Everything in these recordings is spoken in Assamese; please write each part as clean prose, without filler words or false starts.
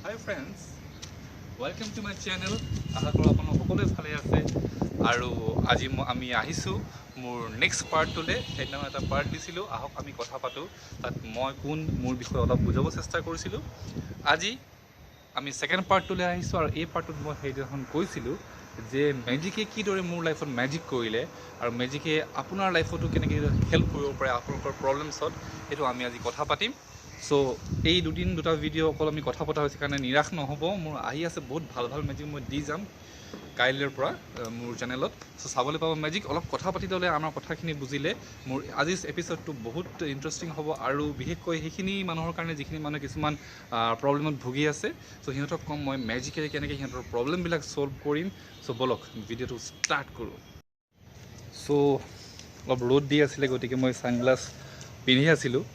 Hi friends, welcome to my channel. আশা কৰোঁ আপোনালোক সকলোৱে ভালে আছে আৰু আজি আমি আহিছোঁ মোৰ নেক্সট পাৰ্টটোলৈ। সেইদিনা এটা পাৰ্ট দিছিলোঁ, আহক আমি কথা পাতোঁ। তাত মই কোন মোৰ বিষয়ে অলপ বুজাব চেষ্টা কৰিছিলোঁ। আজি আমি ছেকেণ্ড পাৰ্টটোলৈ আহিছোঁ আৰু এই পাৰ্টটোত মই সেইদিনাখন কৈছিলোঁ যে মেজিকে কিদৰে মোৰ লাইফত মেজিক কৰিলে আৰু মেজিকে আপোনাৰ লাইফতো কেনেকৈ হেল্প কৰিব পাৰে আপোনালোকৰ প্ৰব্লেমছত, সেইটো আমি আজি কথা পাতিম। চ' এই দুটা ভিডিঅ' অকল আমি কথা পতা হৈছে কাৰণে নিৰাশ নহ'ব। মোৰ আহি আছে বহুত ভাল ভাল মেজিক মই দি যাম কাইলৈৰ পৰা মোৰ চেনেলত। চ' চাবলৈ পাব মেজিক। অলপ কথা পাতি ল'লে আমাৰ কথাখিনি বুজিলে মোৰ আজিৰ এপিছ'ডটো বহুত ইণ্টাৰেষ্টিং হ'ব আৰু বিশেষকৈ সেইখিনি মানুহৰ কাৰণে যিখিনি মানুহে কিছুমান প্ৰব্লেমত ভুগি আছে। চ' সিহঁতক ক'ম মই মেজিকেৰে কেনেকৈ সিহঁতৰ প্ৰব্লেমবিলাক ছল্ভ কৰিম। চ' ব'লক ভিডিঅ'টো ষ্টাৰ্ট কৰোঁ। চ' অলপ ৰ'দ দি আছিলে গতিকে মই ছানগ্লাছ পিন্ধি আছিলোঁ।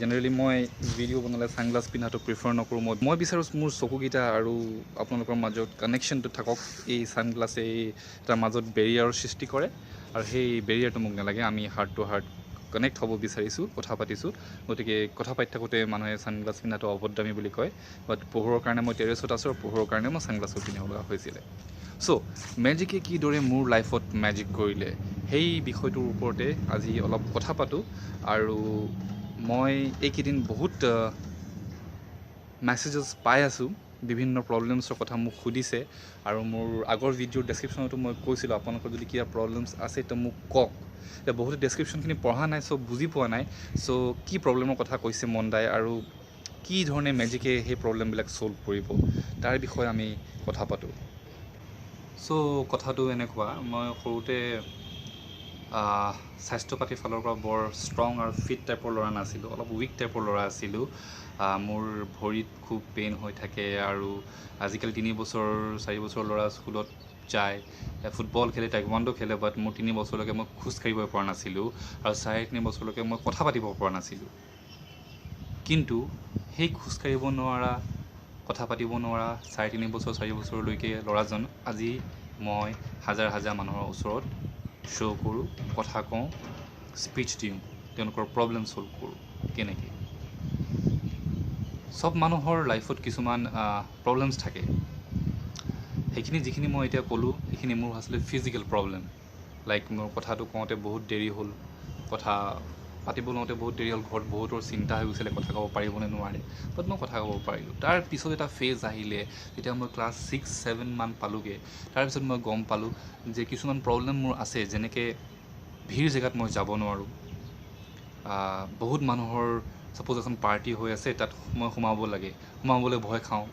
জেনেৰেলি মই ভিডিঅ' বনালে ছানগ্লাছ পিন্ধাটো প্ৰিফাৰ নকৰোঁ। মই বিচাৰোঁ মোৰ চকুকেইটা আৰু আপোনালোকৰ মাজত কানেকশ্যনটো থাকক। এই ছানগ্লাছে এটা মাজত বেৰিয়াৰৰ সৃষ্টি কৰে আৰু সেই বেৰিয়াৰটো মোক নালাগে। আমি হাৰ্ট টু হাৰ্ট কানেক্ট হ'ব বিচাৰিছোঁ, কথা পাতিছোঁ। গতিকে কথা পাতি থাকোঁতে মানুহে ছানগ্লাছ পিন্ধাটো অভদ্ৰামী বুলি কয়। বাট পোহৰৰ কাৰণে মই টেৰেছত আছোঁ আৰু পোহৰৰ কাৰণে মই ছানগ্লাছটো পিন্ধিব লগা হৈছিলে। চ' মেজিকে কিদৰে মোৰ লাইফত মেজিক কৰিলে সেই বিষয়টোৰ ওপৰতে আজি অলপ কথা পাতোঁ। আৰু মই এইকেইদিন বহুত মেছেজেছ পাই আছোঁ, বিভিন্ন প্ৰব্লেমছৰ কথা মোক সুধিছে আৰু মোৰ আগৰ ভিডিঅ'ৰ ডেছক্ৰিপশ্যনতো মই কৈছিলোঁ আপোনালোকৰ যদি কিবা প্ৰব্লেমছ আছে তো মোক কওক। এতিয়া বহুতে ডেছক্ৰিপশ্যনখিনি পঢ়া নাই, চ' বুজি পোৱা নাই। চ' কি প্ৰব্লেমৰ কথা কৈছে মণ্ডাই আৰু কি ধৰণে মেজিকে সেই প্ৰব্লেমবিলাক ছল্ভ কৰিব তাৰ বিষয়ে আমি কথা পাতোঁ। চ' কথাটো এনেকুৱা, মই সৰুতে স্বাস্থ্য পাতিৰ ফালৰ পৰা বৰ ষ্ট্ৰং আৰু ফিট টাইপৰ ল'ৰা নাছিলোঁ, অলপ উইক টাইপৰ ল'ৰা আছিলোঁ। মোৰ ভৰিত খুব পেইন হৈ থাকে আৰু আজিকালি 3 বছৰ 4 বছৰ ল'ৰা স্কুলত যায়, ফুটবল খেলে, টাইকোৱাণ্ডো খেলে, বাট মোৰ 3 বছৰলৈকে মই খোজ কাঢ়িব পৰা নাছিলোঁ আৰু 3.5 বছৰলৈকে মই কথা পাতিব পৰা নাছিলোঁ। কিন্তু সেই খোজ কাঢ়িব নোৱাৰা, কথা পাতিব নোৱাৰা 3.5 বছৰ 4 বছৰলৈকে ল'ৰাজন আজি মই হাজাৰ হাজাৰ মানুহৰ ওচৰত শ্ব' কৰোঁ, কথা কওঁ, স্পীচ দিওঁ, তেওঁলোকৰ প্ৰব্লেম ছল্ভ কৰোঁ। কেনেকৈ চব মানুহৰ লাইফত কিছুমান প্ৰব্লেমছ থাকে। যিখিনি মই এতিয়া ক'লোঁ সেইখিনি মোৰ আচলতে ফিজিকেল প্ৰব্লেম। লাইক মোৰ কথাটো কওঁতে বহুত দেৰি হ'ল, কথা পাতিব লওঁতে বহুত দেৰি হ'ল, ঘৰত বহুতৰ চিন্তা হৈ গৈছিলে কথা ক'ব পাৰিবনে নোৱাৰে, বাট মই কথা ক'ব পাৰিলোঁ। তাৰ পিছত এটা ফেজ আহিলে যেতিয়া মই ক্লাছ 6-7 মান পালোঁগৈ। তাৰপিছত মই গম পালোঁ যে কিছুমান প্ৰব্লেম মোৰ আছে, যেনেকৈ ভিৰ জেগাত মই যাব নোৱাৰোঁ। বহুত মানুহৰ ছাপ'জ এখন পাৰ্টি হৈ আছে, তাত মই সোমাবলৈ ভয় খাওঁ।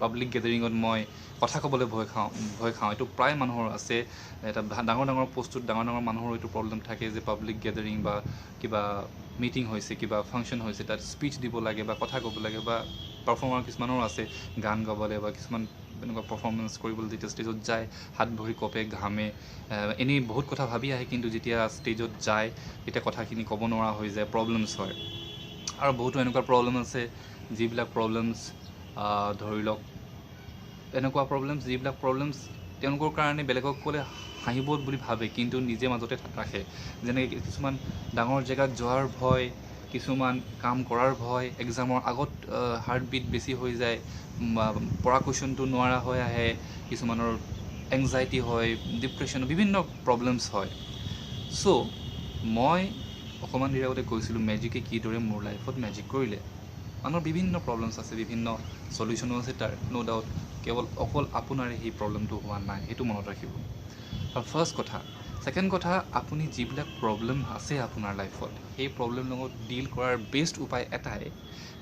পাব্লিক গেডাৰিঙত মই কথা ক'বলৈ ভয় খাওঁ। এইটো প্ৰায় মানুহৰ আছে। এটা ডাঙৰ ডাঙৰ পষ্টত ডাঙৰ ডাঙৰ মানুহৰ এইটো প্ৰব্লেম থাকে যে পাব্লিক গেডাৰিং বা কিবা মিটিং হৈছে, কিবা ফাংচন হৈছে, তাত স্পীচ দিব লাগে বা কথা ক'ব লাগে, বা পাৰফৰ্মাৰ কিছুমানৰ আছে গান গাবলৈ বা কিছুমান এনেকুৱা পাৰফৰ্মেঞ্চ কৰিবলৈ যেতিয়া ষ্টেজত যায় হাত ভৰি কঁপে, ঘামে, এনেই বহুত কথা ভাবি আহে, কিন্তু যেতিয়া ষ্টেজত যায় তেতিয়া কথাখিনি ক'ব নোৱাৰা হৈ যায়, প্ৰব্লেমছ হয়। আৰু বহুতো এনেকুৱা প্ৰব্লেম আছে যিবিলাক প্ৰব্লেমছ ধৰি লওক এনেকুৱা প্ৰব্লেমছ যিবিলাক প্ৰব্লেমছ তেওঁলোকৰ কাৰণে বেলেগক ক'লে হাঁহিব বুলি ভাবে কিন্তু নিজে মাজতে ৰাখে। যেনেকৈ কিছুমান ডাঙৰ জেগাত যোৱাৰ ভয়, কিছুমান কাম কৰাৰ ভয়, এক্সামৰ আগত হাৰ্টবিট বেছি হৈ যায়, পঢ়া কুৱেশ্যনটো নোৱাৰা হৈ আহে, কিছুমানৰ এংজাইটি হয়, ডিপ্ৰেশ্যন, বিভিন্ন প্ৰব্লেমছ হয়। চ' মই অকণমান দেৰি আগতে কৈছিলোঁ মেজিকে কিদৰে মোৰ লাইফত মেজিক কৰিলে। মানুহৰ বিভিন্ন প্ৰব্লেমছ আছে, বিভিন্ন চলিউশ্যনো আছে তাৰ, ন' ডাউট। কেৱল অকল আপোনাৰে সেই প্ৰব্লেমটো হোৱা নাই, সেইটো মনত ৰাখিব। আৰু ফাৰ্ষ্ট কথা। ছেকেণ্ড কথা, আপুনি যিবিলাক প্ৰব্লেম আছে আপোনাৰ লাইফত, সেই প্ৰব্লেম লগত ডিল কৰাৰ বেষ্ট উপায় এটাই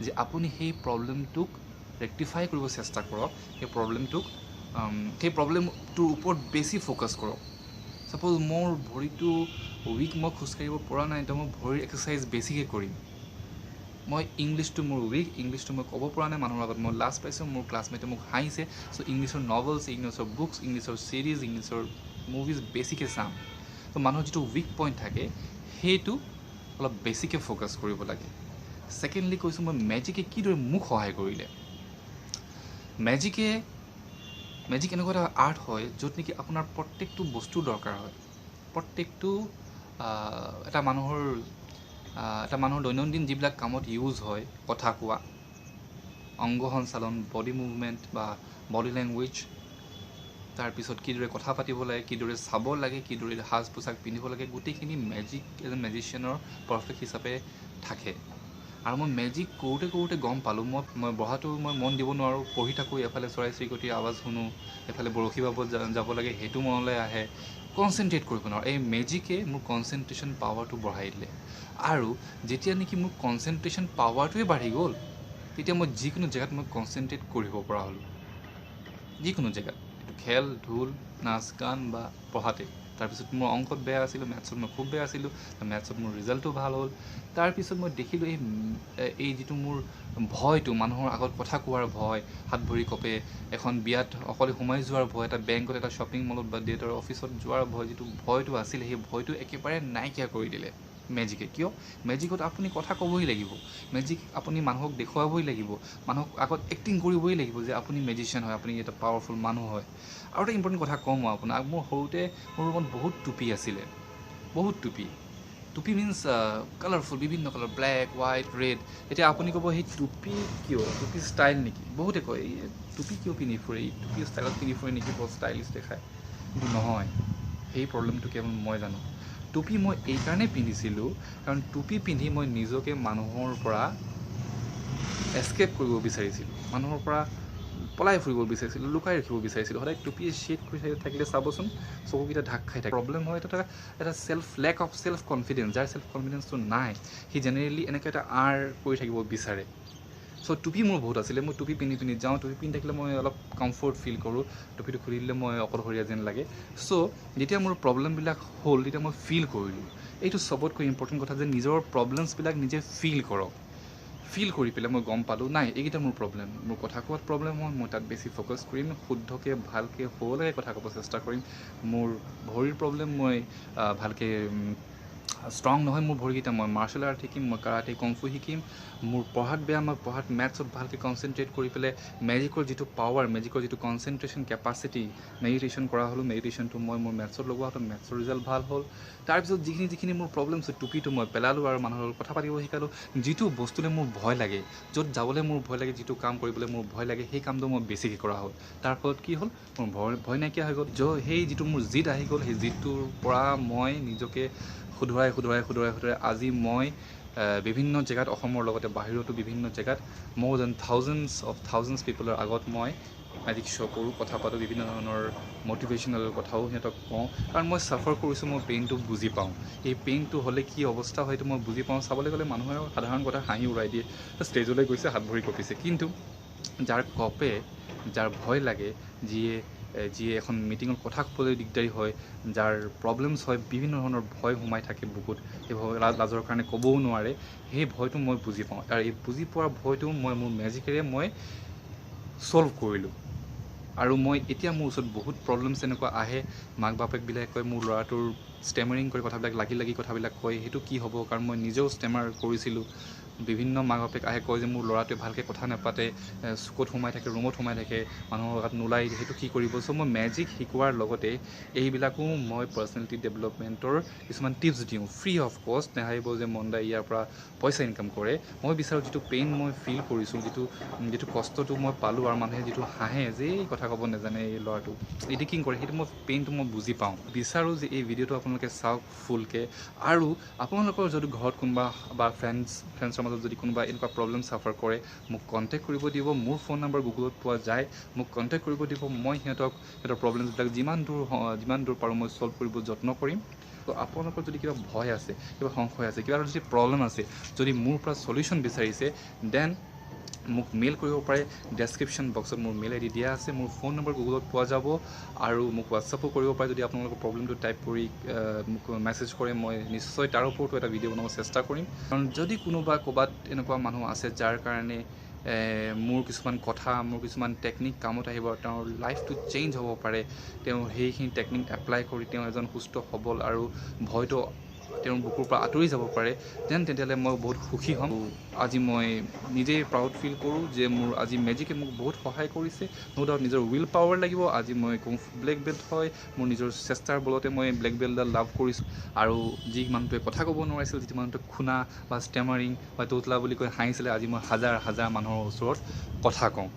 যে আপুনি সেই প্ৰব্লেমটোক ৰেক্টিফাই কৰিব চেষ্টা কৰক। সেই প্ৰব্লেমটোৰ ওপৰত বেছি ফ'কাছ কৰক। ছাপ'জ মোৰ ভৰিটো উইক, মই খোজকাঢ়িব পৰা নাই, তো মই ভৰিৰ এক্সাৰচাইজ বেছিকৈ কৰিম। মই ইংলিছটো মোৰ উইক, ইংলিছটো মই ক'ব পৰা নাই মানুহৰ আগত, মই লাজ পাইছোঁ, মোৰ ক্লাছমেটে মোক হাঁহিছে, চ' ইংলিছৰ নভেলছ, ইংলিছৰ বুকছ, ইংলিছৰ ছিৰিজ, ইংলিছৰ মুভিজ বেছিকৈ চাম। ত' মানুহৰ যিটো উইক পইণ্ট থাকে সেইটো অলপ বেছিকৈ ফ'কাছ কৰিব লাগে। ছেকেণ্ডলি কৈছোঁ মই মেজিকে কিদৰে মোক সহায় কৰিলে। মেজিক এনেকুৱা এটা আৰ্ট হয় য'ত নেকি আপোনাৰ প্ৰত্যেকটো বস্তুৰ দৰকাৰ হয়। প্ৰত্যেকটো এটা মানুহৰ দৈনন্দিন যিবিলাক কামত ইউজ হয়, কথা কোৱা, অংগ সঞ্চালন, বডি মুভমেণ্ট বা বডি লেংগুৱেজ, তাৰপিছত কিদৰে কথা পাতিব লাগে, কিদৰে চাব লাগে, কিদৰে সাজ পোছাক পিন্ধিব লাগে, গোটেইখিনি মেজিক এজন মেজিচিয়ানৰ পাৰফেক্ট হিচাপে থাকে। আৰু মই মেজিক কৰোঁতে গম পালোঁ মই বহাটো মই মন দিব নোৱাৰোঁ, পঢ়ি থাকোঁ, এফালে চৰাই চিৰিকটিৰ আৱাজ শুনো, এফালে বৰশী বাবত যাব লাগে সেইটো মনলৈ আহে, কনচেনট্ৰেট কৰিব নোৱাৰোঁ। এই মেজিকে মোৰ কনচেনট্ৰেশ্যন পাৱাৰটো বঢ়াই দিলে। আৰু যেতিয়া নেকি মোৰ কনচেনট্ৰেশ্যন পাৱাৰটোৱে বাঢ়ি গ'ল, তেতিয়া মই যিকোনো জেগাত মই কনচেনট্ৰেট কৰিব পৰা হ'লোঁ, যিকোনো জেগাত, এইটো খেল ধূল নাচ গান বা পঢ়াতে। তাৰপিছত মোৰ অংকত বেয়া আছিলোঁ, মেথছত মই খুব বেয়া আছিলোঁ, মেথছত মোৰ ৰিজাল্টটো ভাল হ'ল। তাৰপিছত মই দেখিলোঁ এই যিটো মোৰ ভয়টো, মানুহৰ আগত কথা কোৱাৰ ভয়, হাত ভৰি কঁপে, এখন বিয়াত অকলে সোমাই যোৱাৰ ভয়, এটা বেংকত, এটা শ্বপিং মলত বা ডেটৰ অফিচত যোৱাৰ ভয়, যিটো ভয়টো আছিলে সেই ভয়টো একেবাৰে নাইকিয়া কৰি দিলে মেজিকে। কিয়? মেজিকত আপুনি কথা ক'বই লাগিব, মেজিক আপুনি মানুহক দেখুৱাবই লাগিব, মানুহক আগত এক্টিং কৰিবই লাগিব যে আপুনি মেজিচিয়ান হয়, আপুনি এটা পাৱাৰফুল মানুহ হয়। আৰু এটা ইম্পৰ্টেণ্ট কথা কওঁ মই আপোনাক, মোৰ সৰুতে মোৰ ৰুমত বহুত টুপি আছিলে, বহুত টুপি মিনছ কালাৰফুল, বিভিন্ন কালাৰ, ব্লেক, হোৱাইট, ৰেড। এতিয়া আপুনি ক'ব সেই টুপি কিয়, টুপি ষ্টাইল নেকি? বহুতে কয় এই টুপি কিয় পিন্ধি ফুৰে, এই টুপি ষ্টাইলত পিন্ধি ফুৰে নেকি, বৰ ষ্টাইলিছ দেখায়। কিন্তু নহয়, সেই প্ৰব্লেমটো কেৱল মই জানো। টুপি মই এইকাৰণেই পিন্ধিছিলোঁ কাৰণ টুপি পিন্ধি মই নিজকে মানুহৰ পৰা এস্কেপ কৰিব বিচাৰিছিলোঁ, মানুহৰ পৰা পলাই ফুৰিব বিচাৰিছিলোঁ, লুকাই ৰাখিব বিচাৰিছিলোঁ। সদায় টুপিয়ে শ্বেড কৰি থাকিলে চাবচোন চকুকেইটা ঢাক খাই থাকে। প্ৰব্লেম হয় এটা লেক অফ চেল্ফ কনফিডেঞ্চ। যাৰ চেল্ফ কনফিডেঞ্চটো নাই, সি জেনেৰেলি এনেকৈ এটা কৰি থাকিব বিচাৰে। চ' টুপি মোৰ বহুত আছিলে, মই টুপি পিন্ধি যাওঁ, টুপি পিন্ধি থাকিলে মই অলপ কমফৰ্ট ফিল কৰোঁ, টুপিটো খুলি দিলে মই অকলশৰীয়া যেন লাগে। চ' যেতিয়া মোৰ প্ৰব্লেমবিলাক হ'ল তেতিয়া মই ফিল কৰিলোঁ। এইটো চবতকৈ ইম্পৰ্টেণ্ট কথা যে নিজৰ প্ৰব্লেমছবিলাক নিজে ফিল কৰক। ফিল কৰি পেলাই মই গম পালোঁ নাই এইকেইটা মোৰ প্ৰব্লেম, মোৰ কথা কোৱাত প্ৰব্লেম হয়, মই তাত বেছি ফ'কাছ কৰিম, শুদ্ধকৈ ভালকৈ হ'বলৈকে কথা ক'ব চেষ্টা কৰিম। মোৰ ভৰিৰ প্ৰব্লেম, মই ভালকৈ ষ্ট্ৰং নহয় মোৰ ভৰিকেইটা, মই মাৰ্চেল আৰ্ট শিকিম, মই কাৰাটে কংফু শিকিম। মোৰ পঢ়াত বেয়া, মই পঢ়াত মেথছত ভালকৈ কনচেনট্ৰেট কৰি পেলাই মেজিকৰ যিটো পাৱাৰ, মেজিকৰ যিটো কনচেনট্ৰেশ্যন কেপাচিটি, মেডিটেশ্যন কৰা হ'লোঁ, মেডিটেশ্যনটো মই মোৰ মেথছত লগোৱা হ'লোঁ, মেথছৰ ৰিজাল্ট ভাল হ'ল। তাৰপিছত যিখিনি মোৰ প্ৰব্লেম আছে, টুপিটো মই পেলালোঁ আৰু মানুহৰ লগত কথা পাতিব শিকালোঁ। যিটো বস্তুলৈ মোৰ ভয় লাগে, য'ত যাবলৈ মোৰ ভয় লাগে, যিটো কাম কৰিবলৈ মোৰ ভয় লাগে, সেই কামটো মই বেছিকৈ কৰা হ'ল। তাৰ ফলত কি হ'ল, মোৰ ভয় নাইকিয়া হৈ গ'ল। সেই যিটো মোৰ জিদ আহি গ'ল, সেই জিদটোৰ পৰা মই নিজকে শুধৰাই আজি মই বিভিন্ন জেগাত, অসমৰ লগতে বাহিৰতো বিভিন্ন জেগাত মোৰ যেন থাউজেণ্ডছ পিপলৰ আগত মই মেজিক শ্ব' কৰোঁ, কথা পাতোঁ, বিভিন্ন ধৰণৰ মটিভেশ্যনেল কথাও সিহঁতক কওঁ। কাৰণ মই ছাফাৰ কৰিছোঁ, মই পেইনটো বুজি পাওঁ। এই পেইনটো হ'লে কি অৱস্থা হয় সেইটো মই বুজি পাওঁ। চাবলৈ গ'লে মানুহে সাধাৰণ কথা হাঁহি উৰাই দিয়ে, ষ্টেজলৈ গৈছে হাত ভৰি কঁপিছে। কিন্তু যাৰ কঁপে, যাৰ ভয় লাগে, যিয়ে এখন মিটিঙত কথা ক'বলৈ দিগদাৰী হয়, যাৰ প্ৰব্লেমছ হয়, বিভিন্ন ধৰণৰ ভয় সোমাই থাকে বুকুত, সেই ভয় লাজৰ কাৰণে ক'বও নোৱাৰে, সেই ভয়টো মই বুজি পাওঁ। আৰু এই বুজি পোৱাৰ ভয়টো মই মোৰ মেজিকেৰে মই ছল্ভ কৰিলোঁ। আৰু মই এতিয়া মোৰ ওচৰত বহুত প্ৰব্লেমছ এনেকুৱা আহে, মাক বাপেকবিলাকে কয় মোৰ ল'ৰাটোৰ ষ্টেমাৰিং কৰি কথাবিলাক লাগি কথাবিলাক কয়, সেইটো কি হ'ব, কাৰণ মই নিজেও ষ্টেমাৰ কৰিছিলোঁ। বিভিন্ন মাক বাপেক আহে কয় যে মোৰ ল'ৰাটোৱে ভালকৈ কথা নাপাতে, চুকত সোমাই থাকে, ৰুমত সোমাই থাকে, মানুহৰ লগত নোলায়, সেইটো কি কৰিব। চ' মই মেজিক শিকোৱাৰ লগতে এইবিলাকো মই পাৰ্চনেলিটি ডেভেলপমেণ্টৰ কিছুমান টিপছ দিওঁ, ফ্ৰী অফ কষ্ট। নাভাবিব যে মনদাই ইয়াৰ পৰা পইচা ইনকাম কৰে। মই বিচাৰোঁ যিটো পেইন মই ফিল কৰিছোঁ, যিটো কষ্টটো মই পালোঁ, আৰু মানুহে যিটো হাঁহে যে এই কথা ক'ব নাজানে এই ল'ৰাটো, এডিটিং কৰে, সেইটো পেইনটো মই বুজি পাওঁ। বিচাৰোঁ যে এই ভিডিঅ'টো আপোনালোকে চাওক ফুলকৈ। আৰু আপোনালোকৰ যদি ঘৰত কোনোবা বা ফ্ৰেণ্ডছৰ মাজত যদি কোনোবা এনেকুৱা প্ৰব্লেম ছাফাৰ কৰে, মোক কণ্টেক্ট কৰিব দিব। মোৰ ফোন নম্বৰ গুগলত পোৱা যায়, মোক কণ্টেক্ট কৰিব দিব। মই সিহঁতৰ প্ৰব্লেমছবিলাক যিমান দূৰ পাৰোঁ মই ছল্ভ কৰিব যত্ন কৰিম। তো আপোনালোকৰ যদি কিবা ভয় আছে, কিবা সংশয় আছে, কিবা যদি প্ৰব্লেম আছে, যদি মোৰ পৰা চলিউশ্যন বিচাৰিছে, দেন মোক মেইল কৰিব পাৰে। ডেছক্ৰিপশ্যন বক্সত মোৰ মেইল ID দিয়া আছে, মোৰ ফোন নম্বৰ গুগলত পোৱা যাব। আৰু মোক হোৱাটছআপো কৰিব পাৰে। যদি আপোনালোকৰ প্ৰব্লেমটো টাইপ কৰি মোক মেছেজ কৰে, মই নিশ্চয় তাৰ ওপৰতো এটা ভিডিঅ' বনাব চেষ্টা কৰিম। কাৰণ যদি ক'ৰবাত এনেকুৱা মানুহ আছে যাৰ কাৰণে মোৰ কিছুমান কথা, মোৰ কিছুমান টেকনিক কামত আহিব, তেওঁৰ লাইফটো চেঞ্জ হ'ব পাৰে, তেওঁ সেইখিনি টেকনিক এপ্লাই কৰি তেওঁ এজন সুস্থ সবল আৰু ভয়টো তেওঁৰ বুকুৰ পৰা আঁতৰি যাব পাৰে তেতিয়াহ'লে মই বহুত সুখী হ'ম। আজি মই নিজেই প্ৰাউড ফিল কৰোঁ যে মোৰ আজি মেজিকে মোক বহুত সহায় কৰিছে। ন' ডাউট নিজৰ উইল পাৱাৰ লাগিব। আজি মই কুংফু ব্লেক বেল্ট হয়, মোৰ নিজৰ চেষ্টাৰ বলতে মই ব্লেক বেল্টডাল লাভ কৰিছোঁ। আৰু যি মানুহটোৱে কথা ক'ব নোৱাৰিছিল, যিটো মানুহটোৱে খুনা বা ষ্টেমাৰিং বা তোতলা বুলি কৈ হাঁহিছিলে, আজি মই হাজাৰ হাজাৰ মানুহৰ ওচৰত কথা কওঁ।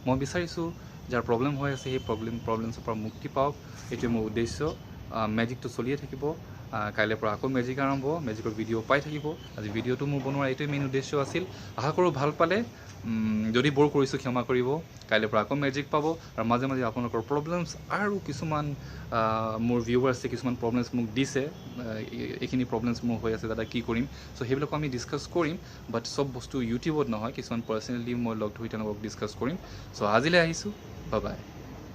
মই বিচাৰিছোঁ যাৰ প্ৰব্লেম হৈ আছে সেই প্ৰব্লেমছৰ পৰা মুক্তি পাওক, এইটোৱে মোৰ উদ্দেশ্য। মেজিকটো চলিয়ে থাকিব। কাইলৈৰ পৰা আকৌ মেজিক আৰম্ভ, মেজিকৰ ভিডিঅ' পাই থাকিব। আজি ভিডিঅ'টো মোৰ বনোৱাৰ এইটোৱে মেইন উদ্দেশ্য আছিল। আশা কৰোঁ ভাল পালে। যদি বৰ কৰিছোঁ ক্ষমা কৰিব। কাইলৈৰ পৰা আকৌ মেজিক পাব। আৰু মাজে মাজে আপোনালোকৰ প্ৰব্লেমছ আৰু কিছুমান মোৰ ভিউৱাৰ্ছে কিছুমান প্ৰব্লেমছ মোক দিছে, এইখিনি প্ৰব্লেমছ মোৰ হৈ আছে দাদা কি কৰিম। চ' সেইবিলাকো আমি ডিছকাছ কৰিম, বাট চব বস্তু ইউটিউবত নহয়, কিছুমান পাৰ্চনেলি মই লগ ধৰি তেওঁলোকক ডিছকাছ কৰিম। চ' আজিলৈ আহিছোঁ, বাই বাই।